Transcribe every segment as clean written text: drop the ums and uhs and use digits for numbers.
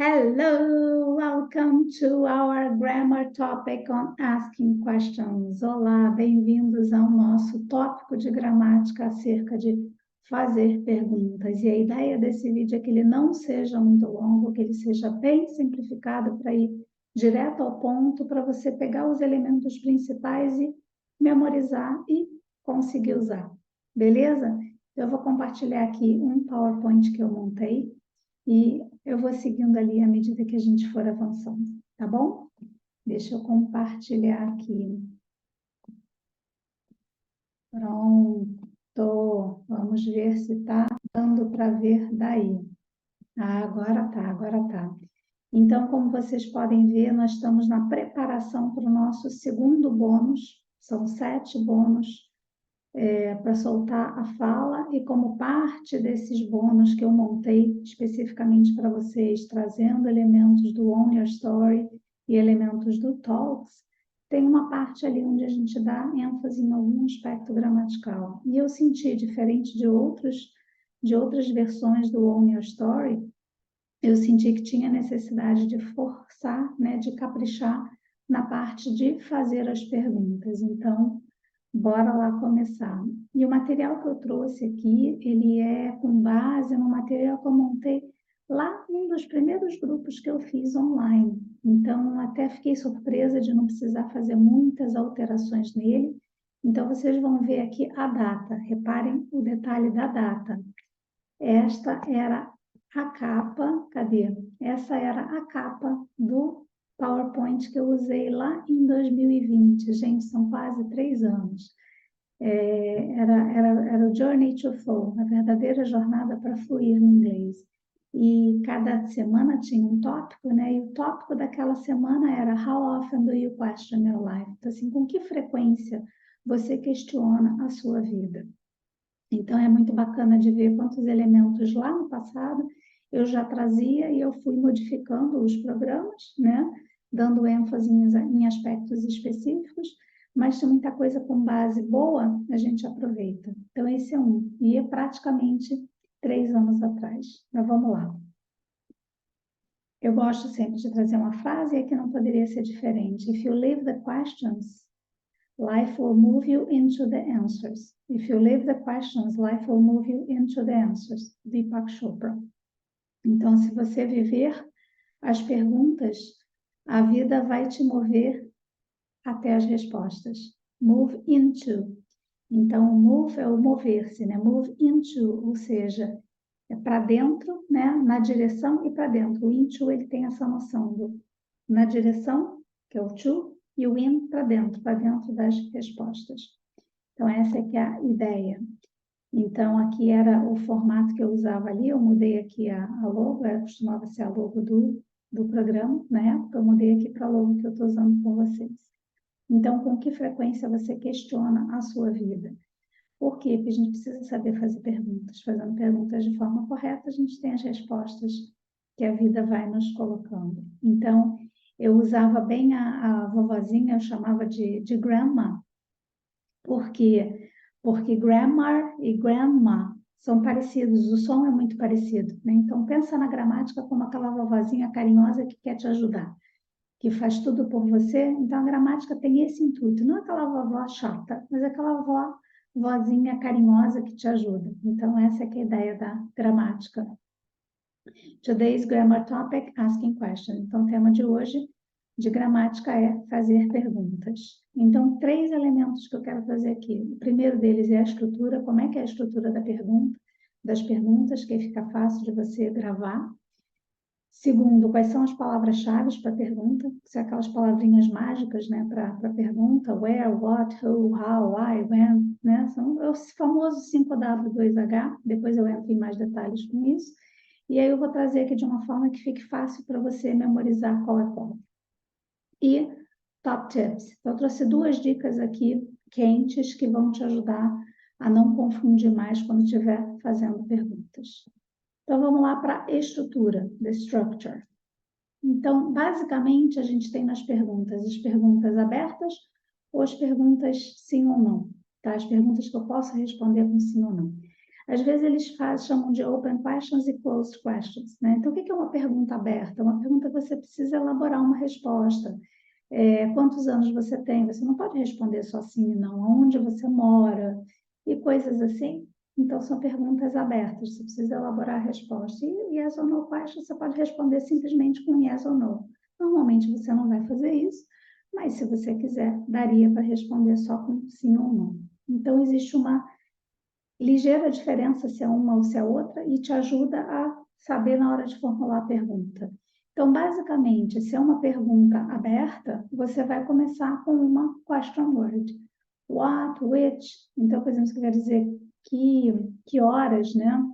Hello, welcome to our grammar topic on asking questions. Olá, bem-vindos ao nosso tópico de gramática acerca de fazer perguntas. E a ideia desse vídeo é que ele não seja muito longo, que ele seja bem simplificado para ir direto ao ponto, para você pegar os elementos principais e memorizar e conseguir usar. Beleza? Eu vou compartilhar aqui um PowerPoint que eu montei e eu vou seguindo ali à medida que a gente for avançando, tá bom? Deixa eu compartilhar aqui. Pronto. Vamos ver se está dando para ver daí. Ah, agora tá. Então, como vocês podem ver, nós estamos na preparação para o nosso segundo bônus. São 7 bônus para soltar a fala, e como parte desses bônus que eu montei especificamente para vocês, trazendo elementos do Own Your Story e elementos do Talks, tem uma parte ali onde a gente dá ênfase em algum aspecto gramatical. E eu senti, diferente de outras versões do Own Your Story, eu senti que tinha necessidade de forçar, né, de caprichar na parte de fazer as perguntas. Então, bora lá começar. E o material que eu trouxe aqui, ele é com base no material que eu montei lá num dos primeiros grupos que eu fiz online. Então, até fiquei surpresa de não precisar fazer muitas alterações nele. Então, vocês vão ver aqui a data. Reparem o detalhe da data. Esta era a capa, cadê? Essa era a capa do PowerPoint que eu usei lá em 2020. Gente, são quase 3 anos. Era o Journey to Flow, a verdadeira jornada para fluir no inglês. E cada semana tinha um tópico, né? E o tópico daquela semana era How often do you question your life? Então, assim, com que frequência você questiona a sua vida? Então, é muito bacana de ver quantos elementos lá no passado eu já trazia e eu fui modificando os programas, né? Dando ênfase em aspectos específicos, mas tem muita coisa com base boa, a gente aproveita. Então, esse é um. E é praticamente 3 anos atrás. Mas vamos lá. Eu gosto sempre de trazer uma frase, e aqui não poderia ser diferente. If you leave the questions, life will move you into the answers. If you leave the questions, life will move you into the answers. Deepak Chopra. Então, se você viver as perguntas, a vida vai te mover até as respostas. Move into. Então, move é o mover-se, né? Move into, ou seja, é para dentro, né? Na direção e para dentro. O into, ele tem essa noção do na direção, que é o to, e o in para dentro das respostas. Então, essa é que é a ideia. Então, aqui era o formato que eu usava ali, eu mudei aqui a logo, costumava ser a logo do programa, na época, eu mudei aqui para a logo que eu estou usando com vocês. Então, com que frequência você questiona a sua vida? Por quê? Porque a gente precisa saber fazer perguntas. Fazendo perguntas de forma correta, a gente tem as respostas que a vida vai nos colocando. Então, eu usava bem a vovozinha, eu chamava de grandma. Por quê? Porque grammar e grandma são parecidos, o som é muito parecido, né? Então, pensa na gramática como aquela vovozinha carinhosa que quer te ajudar, que faz tudo por você. Então, a gramática tem esse intuito, não aquela vovó chata, mas aquela vozinha carinhosa que te ajuda. Então, essa é que é a ideia da gramática. Today's grammar topic, asking questions. Então, o tema de hoje de gramática é fazer perguntas. Então, 3 elementos que eu quero fazer aqui. O primeiro deles é a estrutura, como é que é a estrutura das perguntas, que aí fica fácil de você gravar. Segundo, quais são as palavras-chave para a pergunta, que são aquelas palavrinhas mágicas, né, para a pergunta, where, what, who, how, why, when, né, são os famosos 5W2H, depois eu entro em mais detalhes com isso, e aí eu vou trazer aqui de uma forma que fique fácil para você memorizar qual é qual. E top tips, então eu trouxe 2 dicas aqui quentes que vão te ajudar a não confundir mais quando estiver fazendo perguntas. Então, vamos lá para a estrutura, the structure. Então, basicamente, a gente tem nas perguntas as perguntas abertas ou as perguntas sim ou não, tá? As perguntas que eu posso responder com sim ou não. Às vezes eles chamam de open questions e closed questions, né? Então, o que é uma pergunta aberta? Uma pergunta que você precisa elaborar uma resposta. Quantos anos você tem? Você não pode responder só sim e não. Aonde você mora? E coisas assim. Então, são perguntas abertas. Você precisa elaborar a resposta. E yes or no question, você pode responder simplesmente com yes or no. Normalmente, você não vai fazer isso, mas se você quiser, daria para responder só com sim ou não. Então, existe uma ligeira diferença se é uma ou se é outra e te ajuda a saber na hora de formular a pergunta. Então, basicamente, se é uma pergunta aberta, você vai começar com uma question word. What, which, então, por exemplo, você quer dizer que horas, né?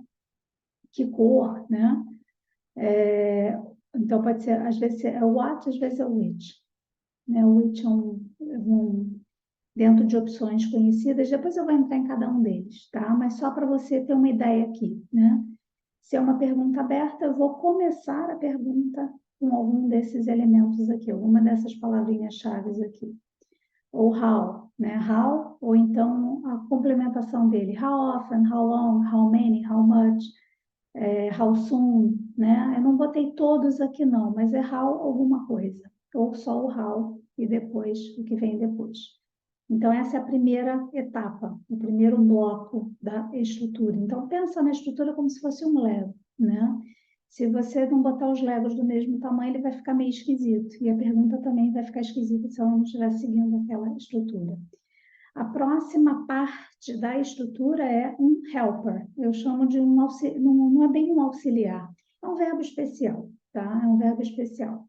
Que cor, né? Então, pode ser, às vezes é what, às vezes é which. Né? O which é dentro de opções conhecidas, depois eu vou entrar em cada um deles, tá? Mas só para você ter uma ideia aqui, né? Se é uma pergunta aberta, eu vou começar a pergunta com algum desses elementos aqui, alguma dessas palavrinhas-chave aqui. Ou how, né? How, ou então a complementação dele. How often, how long, how many, how much, how soon, né? Eu não botei todos aqui não, mas é how alguma coisa. Ou só o how e depois o que vem depois. Então, essa é a primeira etapa, o primeiro bloco da estrutura. Então, pensa na estrutura como se fosse um Lego, né? Se você não botar os Legos do mesmo tamanho, ele vai ficar meio esquisito. E a pergunta também vai ficar esquisita se ela não estiver seguindo aquela estrutura. A próxima parte da estrutura é um helper. Eu chamo de um auxiliar, não é bem um auxiliar, é um verbo especial, tá? É um verbo especial.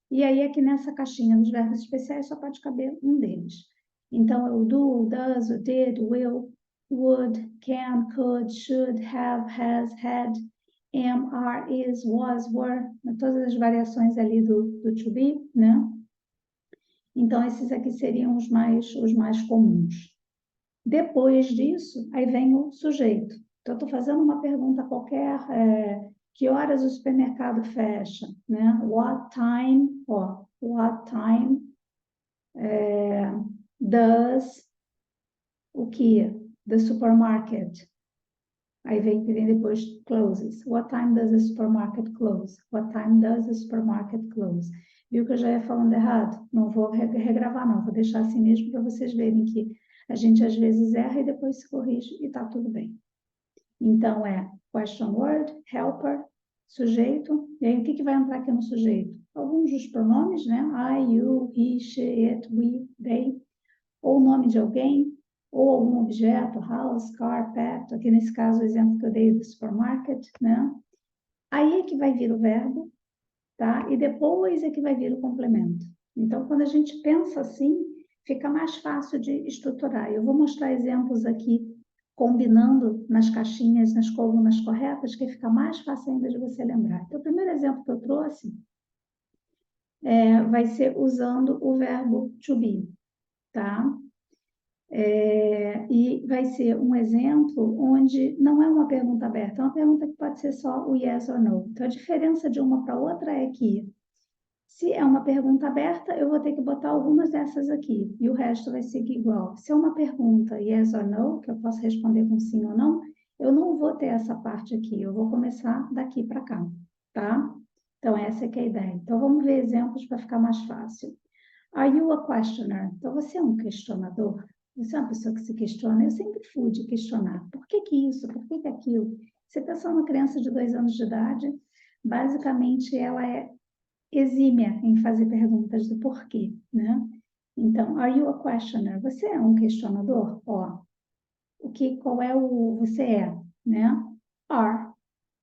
E aí, aqui nessa caixinha dos verbos especiais, só pode caber um deles. Então, é o do, does, o did, will, would, can, could, should, have, has, had, am, are, is, was, were, todas as variações ali do to be, né? Então, esses aqui seriam os mais comuns. Depois disso, aí vem o sujeito. Então, eu estou fazendo uma pergunta qualquer, que horas o supermercado fecha, né? What time, what time does o que? The supermarket. Aí vem depois closes. What time does the supermarket close? What time does the supermarket close? Viu que eu já ia falando errado? Não vou regravar, não. Vou deixar assim mesmo para vocês verem que a gente às vezes erra e depois se corrige e tá tudo bem. Então, é question word, helper, sujeito. E aí, o que vai entrar aqui no sujeito? Alguns dos pronomes, né? I, you, he, she, it, we, they. Ou o nome de alguém, ou algum objeto, house, car, pet. Aqui nesse caso, o exemplo que eu dei do supermarket, né? Aí é que vai vir o verbo, tá? E depois é que vai vir o complemento. Então, quando a gente pensa assim, fica mais fácil de estruturar. Eu vou mostrar exemplos aqui combinando nas caixinhas, nas colunas corretas, que fica mais fácil ainda de você lembrar. Então, o primeiro exemplo que eu trouxe vai ser usando o verbo to be, tá? E vai ser um exemplo onde não é uma pergunta aberta, é uma pergunta que pode ser só o yes or no. Então, a diferença de uma para outra é que, se é uma pergunta aberta, eu vou ter que botar algumas dessas aqui, e o resto vai seguir igual. Se é uma pergunta yes or no, que eu posso responder com sim ou não, eu não vou ter essa parte aqui, eu vou começar daqui para cá, tá? Então, essa é que é a ideia. Então, vamos ver exemplos para ficar mais fácil. Are you a questioner? Então, você é um questionador? Você é uma pessoa que se questiona? Eu sempre fui de questionar. Por que isso? Por que aquilo? Você pensa numa criança de 2 anos de idade, basicamente ela é exímia em fazer perguntas do porquê, né? Então, are you a questioner? Você é um questionador? Você é, né? Are.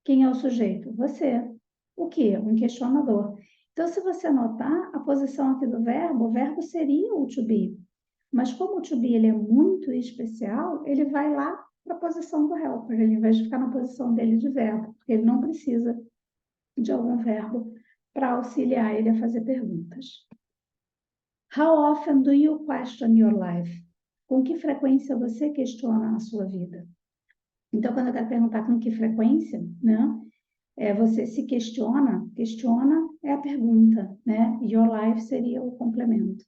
Quem é o sujeito? Você. O que? Um questionador. Então, se você notar, a posição aqui do verbo, o verbo seria o to be. Mas como o to be ele é muito especial, ele vai lá para a posição do helper, ele vai ficar na posição dele de verbo, porque ele não precisa de algum verbo para auxiliar ele a fazer perguntas. How often do you question your life? Com que frequência você questiona a sua vida? Então, quando eu quero perguntar com que frequência, né? Você se questiona é a pergunta, né? Your life seria o complemento.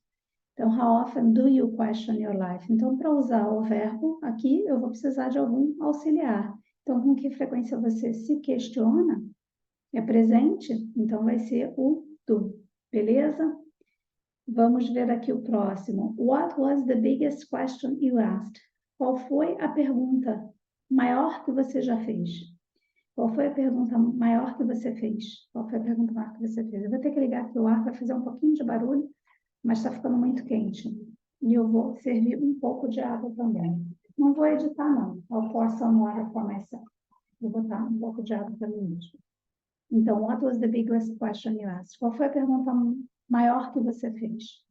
Então, how often do you question your life? Então, para usar o verbo aqui, eu vou precisar de algum auxiliar. Então, com que frequência você se questiona? É presente? Então, vai ser o do. Beleza? Vamos ver aqui o próximo. What was the biggest question you asked? Qual foi a pergunta maior que você já fez? Qual foi a pergunta maior que você fez? Qual foi a pergunta maior que você fez? Eu vou ter que ligar aqui o ar para fazer um pouquinho de barulho, mas está ficando muito quente. E eu vou servir um pouco de água também. Não vou editar, não. I'll pour some water for myself. Vou botar um pouco de água para mim mesmo. Então, what was the biggest question you asked? Qual foi a pergunta maior que você fez?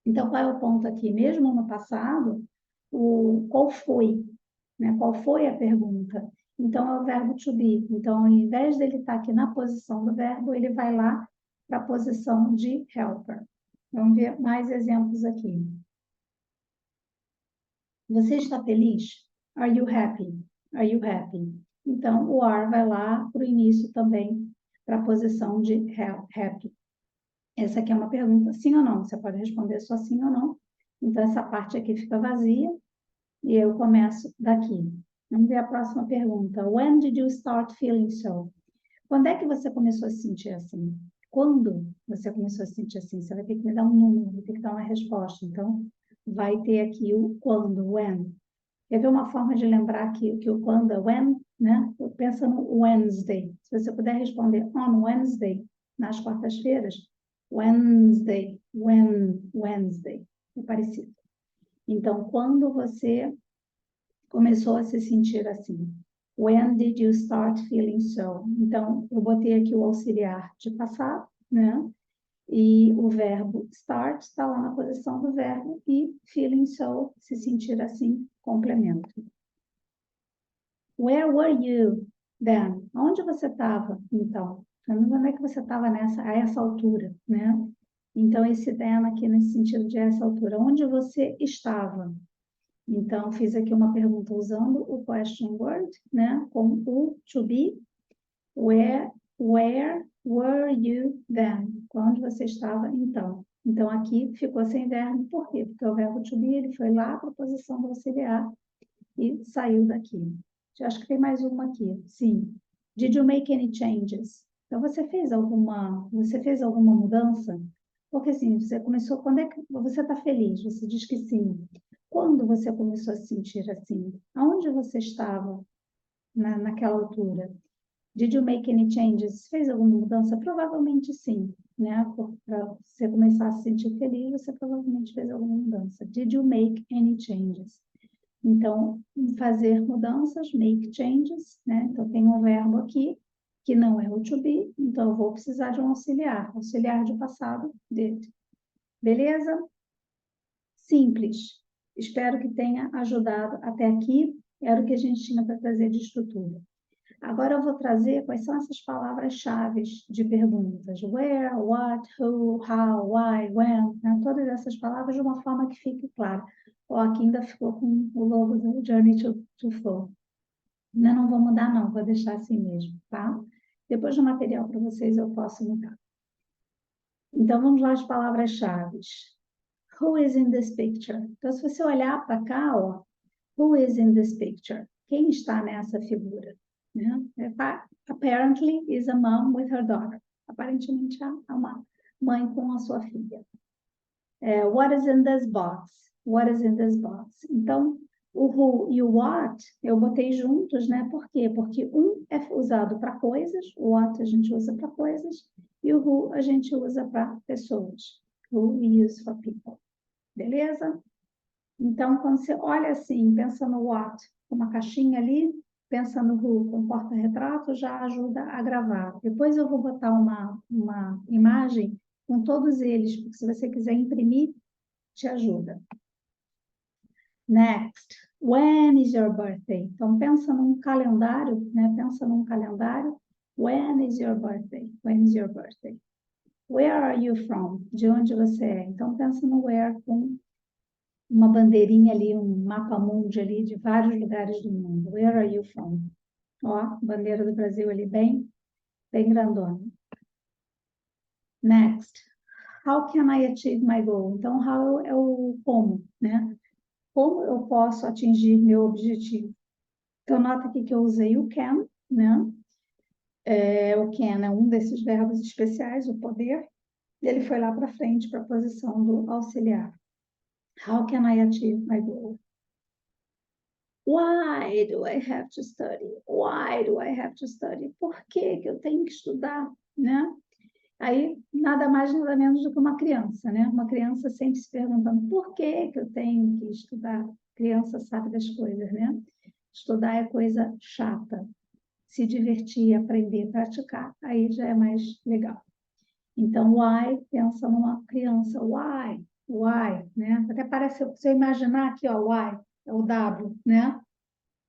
Então, qual é o ponto aqui? Mesmo no passado, qual foi? Né? Qual foi a pergunta? Então, é o verbo to be. Então, ao invés dele estar aqui na posição do verbo, ele vai lá para a posição de helper. Vamos ver mais exemplos aqui. Você está feliz? Are you happy? Are you happy? Então, o are vai lá para o início também, para a posição de happy. Essa aqui é uma pergunta sim ou não. Você pode responder só sim ou não. Então, essa parte aqui fica vazia e eu começo daqui. Vamos ver a próxima pergunta. When did you start feeling so? Quando é que você começou a se sentir assim? Quando você começou a se sentir assim? Você vai ter que me dar um número, vai ter que dar uma resposta. Então, vai ter aqui o quando, when. Quer ver uma forma de lembrar que o quando é when, né? Pensa no Wednesday. Se você puder responder on Wednesday, nas quartas-feiras, Wednesday, Wednesday. É parecido. Então, quando você começou a se sentir assim? When did you start feeling so? Então, eu botei aqui o auxiliar de passado, né? E o verbo start está lá na posição do verbo e feeling so, se sentir assim, complemento. Where were you then? Onde você estava, então? Onde é que você estava a essa altura, né? Então, esse then aqui nesse sentido de essa altura. Onde você estava? Então, fiz aqui uma pergunta usando o question word, né? Com o to be. Where were you then? Onde você estava, então? Então, aqui ficou sem verbo. Por quê? Porque o verbo to be, ele foi lá para a posição do auxiliar e saiu daqui. Eu acho que tem mais uma aqui. Sim. Did you make any changes? Então, você fez alguma mudança? Porque assim, você começou, quando é que você está feliz? Você diz que sim. Quando você começou a se sentir assim? Aonde você estava naquela altura? Did you make any changes? Fez alguma mudança? Provavelmente sim, né? Para você começar a se sentir feliz, você provavelmente fez alguma mudança. Did you make any changes? Então, fazer mudanças, make changes, né? Então, tem um verbo aqui que não é o to be, então eu vou precisar de um auxiliar. Auxiliar de passado, did. Beleza? Simples. Espero que tenha ajudado até aqui. Era o que a gente tinha para trazer de estrutura. Agora eu vou trazer quais são essas palavras-chave de perguntas. Where, what, who, how, why, when. Né? Todas essas palavras de uma forma que fique clara. Ó, aqui ainda ficou com o logo do Journey to Flow. Ainda não vou mudar, não. Vou deixar assim mesmo, tá? Depois do material para vocês eu posso mudar. Então, vamos lá as palavras-chave. Who is in this picture? Então, se você olhar para cá, ó, who is in this picture? Quem está nessa figura? Né? Apparently is a mom with her daughter. Aparentemente é uma mãe com a sua filha. What is in this box? What is in this box? Então, o who e o what eu botei juntos, né? Por quê? Porque um é usado para coisas, o what a gente usa para coisas, e o who a gente usa para pessoas. Who we use for people. Beleza? Então, quando você olha assim, pensa no what, uma caixinha ali, pensa no who com porta-retrato, já ajuda a gravar. Depois eu vou botar uma imagem com todos eles, porque se você quiser imprimir, te ajuda. Next. When is your birthday? Então, pensa num calendário, né? Pensa num calendário. When is your birthday? When is your birthday? Where are you from? De onde você é? Então, pensa no where com uma bandeirinha ali, um mapa mundi ali de vários lugares do mundo. Where are you from? Ó, bandeira do Brasil ali bem grandona. Next. How can I achieve my goal? Então, how é o como, né? Como eu posso atingir meu objetivo? Então, nota aqui que eu usei o can, né? O can é um desses verbos especiais, o poder. E ele foi lá para frente para a posição do auxiliar. How can I achieve my goal? Why do I have to study? Why do I have to study? Por que que eu tenho que estudar, né? Aí, nada mais, nada menos do que uma criança, né? Uma criança sempre se perguntando por que que eu tenho que estudar? A criança sabe das coisas, né? Estudar é coisa chata. Se divertir, aprender, praticar, aí já é mais legal. Então, why, pensa numa criança, why, né? Até parece, se eu imaginar aqui, ó, why, é o W, né?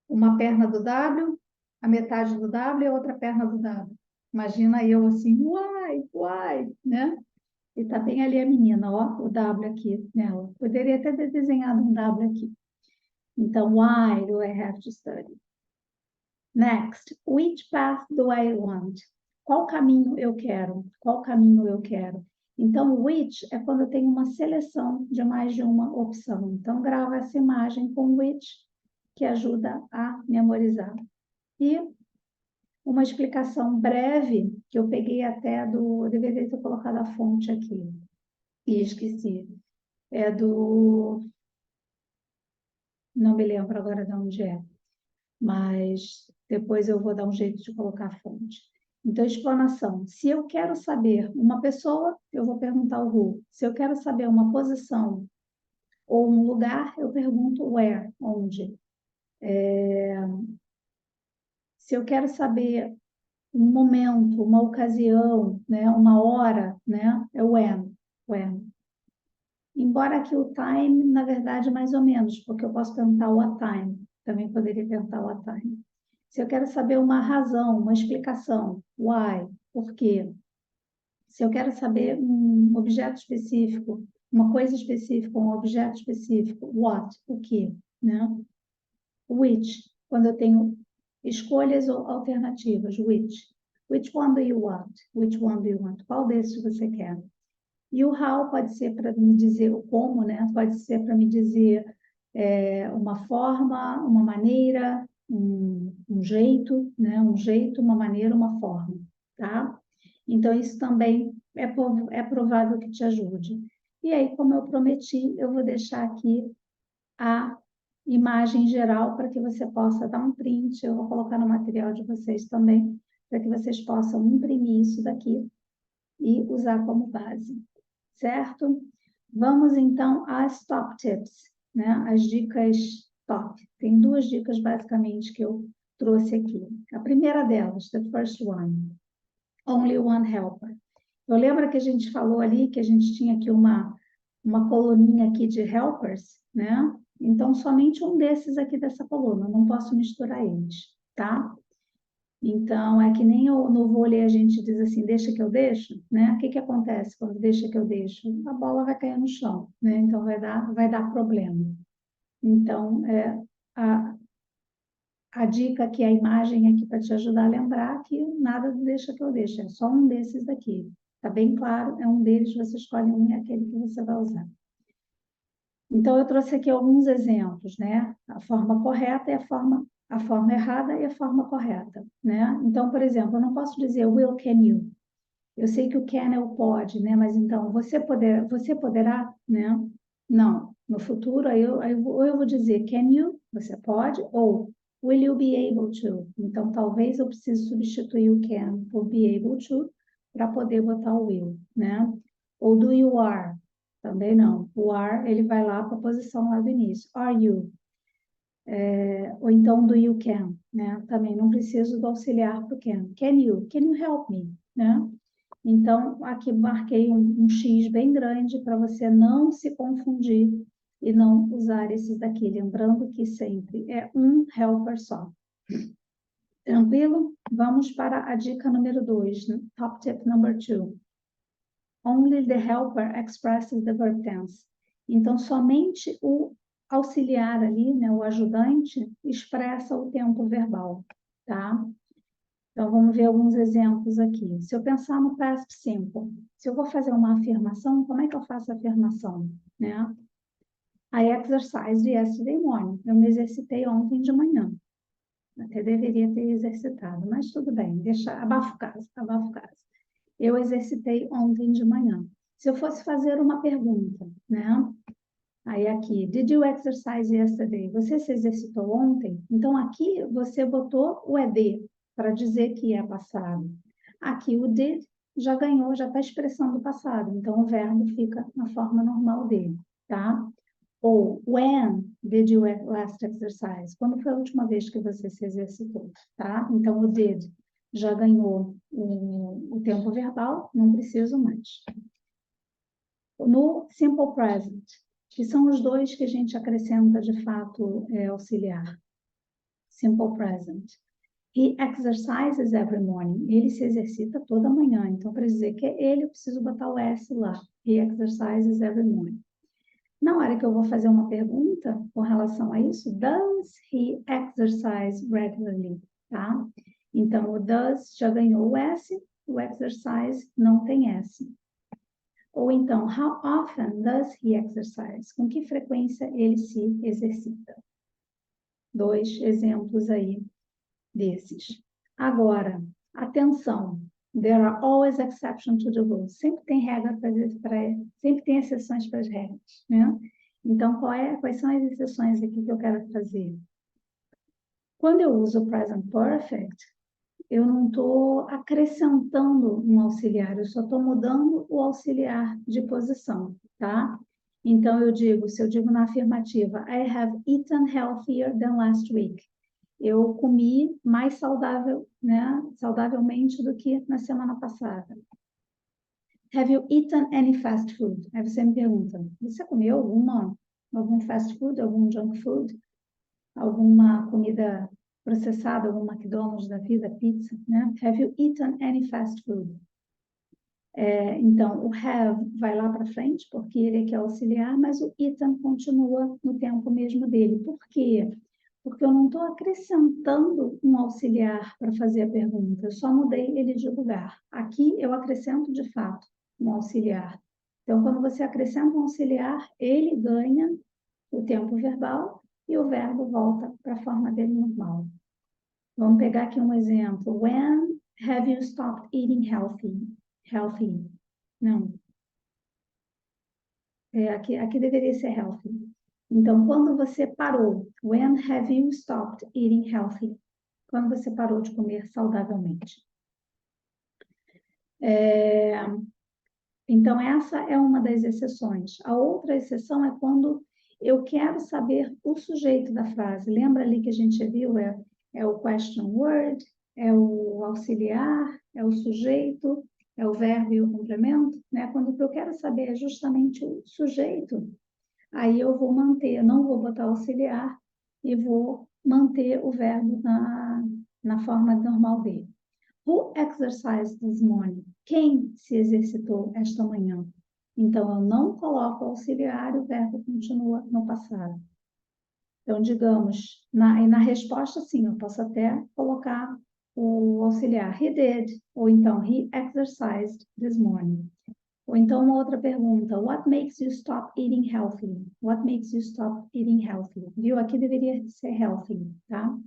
Uma perna do W, a metade do W e a outra perna do W. Imagina eu assim, why, né? E tá bem ali a menina, ó, o W aqui nela. Poderia até ter desenhado um W aqui. Então, why do I have to study? Next, which path do I want? Qual caminho eu quero? Qual caminho eu quero? Então, which é quando eu tenho uma seleção de mais de uma opção. Então, grava essa imagem com which, que ajuda a memorizar. E uma explicação breve, que eu peguei até do... Eu deveria ter colocado a fonte aqui, e esqueci. É do... Não me lembro agora de onde é, mas depois eu vou dar um jeito de colocar a fonte. Então, explanação. Se eu quero saber uma pessoa, eu vou perguntar o who. Se eu quero saber uma posição ou um lugar, eu pergunto where, onde. Se eu quero saber um momento, uma ocasião, né, uma hora, né, é when. Embora aqui o time, na verdade, mais ou menos, porque eu posso perguntar what time, também poderia perguntar what time. Se eu quero saber uma razão, uma explicação, why, por quê? Se eu quero saber um objeto específico, uma coisa específica, um objeto específico, what, o que, né? Which, quando eu tenho escolhas ou alternativas, which. Which one do you want? Which one do you want? Qual desses você quer? E o how pode ser para me dizer o como, né? Pode ser para me dizer uma forma, uma maneira, um jeito, né? Um jeito, uma maneira, uma forma, tá? Então, isso também é provável que te ajude. E aí, como eu prometi, eu vou deixar aqui a imagem geral para que você possa dar um print. Eu vou colocar no material de vocês também, para que vocês possam imprimir isso daqui e usar como base, certo? Vamos então às top tips, né? As dicas top. Tem duas dicas basicamente que eu trouxe aqui. A primeira delas, the first one, only one helper. Eu lembro que a gente falou ali que a gente tinha aqui uma coluninha aqui de helpers, né? Então, somente um desses aqui dessa coluna, não posso misturar eles, tá? Então, é que nem no vôlei a gente diz assim, deixa que eu deixo, né? O que que acontece quando deixa que eu deixo? A bola vai cair no chão, né? Então, vai dar problema. Então, a, a dica aqui, a imagem aqui para te ajudar a lembrar que nada do deixa que eu deixo, é só um desses daqui. Tá bem claro, é um deles, você escolhe um e é aquele que você vai usar. Então, eu trouxe aqui alguns exemplos, né? A forma correta e a forma errada e a forma correta, né? Então, por exemplo, eu não posso dizer will, can you. Eu sei que o can é o pode, né? Mas então, você poderá, né? Não. No futuro, ou eu vou dizer can you, você pode, ou will you be able to. Então, talvez eu precise substituir o can por be able to para poder botar o will, né? Ou do you are. Também não. O are, ele vai lá para a posição lá do início. Are you? Ou então do you can, né? Também não preciso do auxiliar para o can. Can you? Can you help me? Né? Então, aqui marquei um X bem grande para você não se confundir e não usar esses daqui. Lembrando que sempre é um helper só. Tranquilo? Vamos para a dica número 2, top tip number 2. Only the helper expresses the verb tense. Então, somente o auxiliar ali, né, o ajudante, expressa o tempo verbal, tá? Então, vamos ver alguns exemplos aqui. Se eu pensar no past simple, se eu vou fazer uma afirmação, como é que eu faço a afirmação, né? I exercised yesterday morning. Eu me exercitei ontem de manhã. Até deveria ter exercitado, mas tudo bem, deixa, abafa o caso, abafa o caso. Eu exercitei ontem de manhã. Se eu fosse fazer uma pergunta, né? Aí aqui, did you exercise yesterday? Você se exercitou ontem? Então aqui você botou o ED para dizer que é passado. Aqui o did já ganhou, já está expressando o passado. Então o verbo fica na forma normal dele, tá? Ou when did you last exercise? Quando foi a última vez que você se exercitou, tá? Então o did já ganhou o tempo verbal, não preciso mais. No simple present, que são os dois que a gente acrescenta de fato auxiliar. Simple present. He exercises every morning. Ele se exercita toda manhã. Então, para dizer que é ele, eu preciso botar o S lá. He exercises every morning. Na hora que eu vou fazer uma pergunta com relação a isso, does he exercise regularly? Tá? Então, o does já ganhou o S, o exercise não tem S. Ou então, how often does he exercise? Com que frequência ele se exercita? Dois exemplos aí desses. Agora, atenção. There are always exceptions to the rules. Sempre tem regra sempre tem exceções para as regras, né? Então, quais são as exceções aqui que eu quero trazer? Quando eu uso o present perfect, eu não estou acrescentando um auxiliar, eu só estou mudando o auxiliar de posição, tá? Então, se eu digo na afirmativa, I have eaten healthier than last week. Eu comi mais saudável, né? Saudavelmente do que na semana passada. Have you eaten any fast food? Aí você me pergunta, você comeu algum fast food, algum junk food? Alguma comida processada, algum McDonald's da vida, pizza, né? Have you eaten any fast food? Então, o have vai lá para frente, porque ele é que é auxiliar, mas o eaten continua no tempo mesmo dele. Por quê? Porque eu não estou acrescentando um auxiliar para fazer a pergunta, eu só mudei ele de lugar. Aqui eu acrescento de fato um auxiliar. Então, quando você acrescenta um auxiliar, ele ganha o tempo verbal e o verbo volta para a forma dele normal. Vamos pegar aqui um exemplo. When have you stopped eating healthy? Não. Aqui deveria ser healthy. Então, quando você parou, when have you stopped eating healthy? Quando você parou de comer saudavelmente. Então, essa é uma das exceções. A outra exceção é quando eu quero saber o sujeito da frase. Lembra ali que a gente viu? É o question word, é o auxiliar, é o sujeito, é o verbo e o complemento, né? Quando o que eu quero saber é justamente o sujeito, aí eu vou manter, não vou botar auxiliar e vou manter o verbo na forma normal dele. Who exercised this morning? Quem se exercitou esta manhã? Então, eu não coloco auxiliar e o verbo continua no passado. Então, digamos, na resposta, sim, eu posso até colocar o auxiliar. He did. Ou então, he exercised this morning. Ou então, uma outra pergunta. What makes you stop eating healthy? What makes you stop eating healthy? Viu? Aqui deveria ser healthy, tá?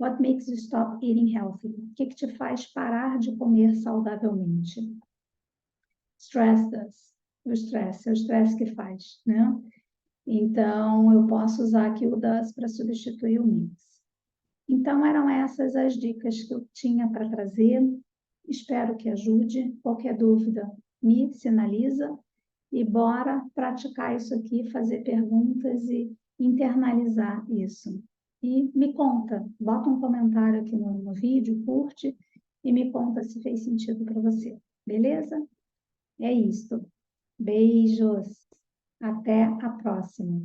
What makes you stop eating healthy? O que te faz parar de comer saudavelmente? Stress does. O stress, é o stress que faz, né? Então, eu posso usar aqui o does para substituir o makes. Então, eram essas as dicas que eu tinha para trazer. Espero que ajude. Qualquer dúvida, me sinaliza. E bora praticar isso aqui, fazer perguntas e internalizar isso. E me conta, bota um comentário aqui no vídeo, curte e me conta se fez sentido para você. Beleza? É isso. Beijos. Até a próxima.